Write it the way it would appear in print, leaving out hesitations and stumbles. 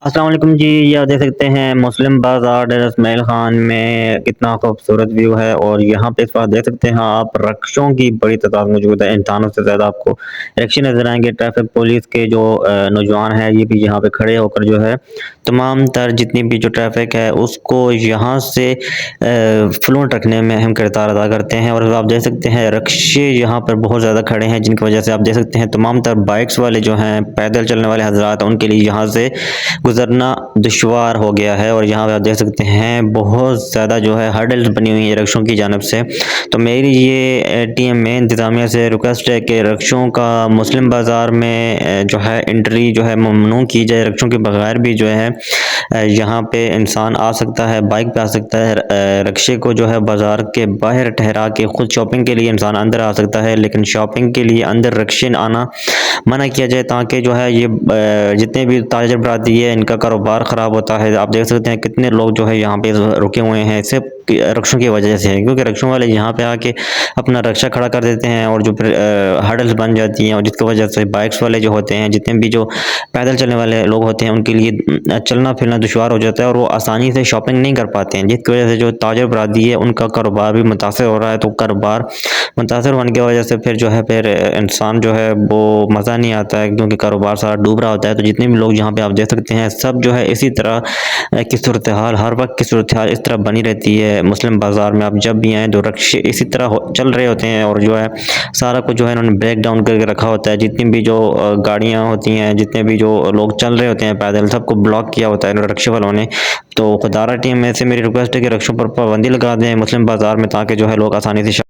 अस्सलाम वालेकुम जी। ये आप देख सकते हैं मुस्लिम बाज़ार डेरा इस्माइल खान में कितना खूबसूरत व्यू है। और यहाँ पे इस बार देख सकते हैं आप रक्षों की बड़ी तादाद मौजूद है। इंसानों से ज़्यादा आपको रक्षे नज़र आएंगे। ट्रैफिक पुलिस के जो नौजवान है ये भी यहाँ पे खड़े होकर जो है तमाम तर जितनी भी जो ट्रैफिक है उसको यहाँ से फ्लूट रखने में अहम किरदार अदा करते हैं। और आप देख सकते हैं रक्षे यहाँ पर बहुत ज़्यादा खड़े हैं, जिनकी वजह से आप देख सकते हैं तमाम तर बाइक्स वाले जो हैं, पैदल चलने वाले हजरात, उनके लिए यहाँ से गुजरना दुश्वार हो गया है। और यहाँ पे आप देख सकते हैं बहुत ज़्यादा जो है हर्डल्स बनी हुई है रक्षों की जानब से। तो मेरी ये टीम में इंतज़ामिया से रिक्वेस्ट है कि रक्षों का मुस्लिम बाज़ार में जो है एंट्री जो है ममनू की जाए। रक्षों के बगैर भी जो है यहाँ पे इंसान आ सकता है, बाइक पे आ सकता है। रक्षे को जो है बाज़ार के बाहर ठहरा के खुद शॉपिंग के लिए इंसान अंदर आ सकता है, लेकिन शॉपिंग के लिए अंदर रक्षे आना मना किया जाए, ताकि जो है ये जितने भी ताजर बरादरी है इनका कारोबार ख़राब होता है। आप देख सकते हैं कितने लोग जो है यहाँ पे रुके हुए हैं, सिर्फ रक्षों की वजह से है, क्योंकि रक्षों वाले यहाँ पे आके अपना रक्षा खड़ा कर देते हैं और जो फिर हर्डल्स बन जाती हैं, और जिसकी वजह से बाइक्स वाले जो होते हैं, जितने भी जो पैदल चलने वाले लोग होते हैं, उनके लिए चलना फिरना दुश्वार हो जाता है और वो आसानी से शॉपिंग नहीं कर पाते हैं, जिसकी वजह से जो ताजर बरादरी है उनका कारोबार भी मुतासर हो रहा है। तो कारोबार मुतासर होने की वजह से फिर जो है फिर इंसान जो है वो मज़ा नहीं आता है, क्योंकि कारोबार सारा डूब रहा होता है। तो जितने भी लोग यहाँ पे आप देख सकते हैं सब जो है इसी तरह की सूरत हाल, हर वक्त की सूरत हाल इस तरह बनी रहती है। मुस्लिम बाज़ार में आप जब भी आएँ तो रक्षे इसी तरह चल रहे होते हैं, और जो है सारा कुछ जो है इन्होंने ब्रेक डाउन करके रखा होता है। जितनी भी जो गाड़ियाँ होती हैं, जितने भी जो लोग चल रहे होते हैं पैदल, सबको ब्लॉक किया होता है रक्षे वालों ने। तो खुदारा टीम में से मेरी रिक्वेस्ट है कि रक्षों पर पाबंदी लगा दें मुस्लिम बाज़ार में, ताकि जो है लोग आसानी से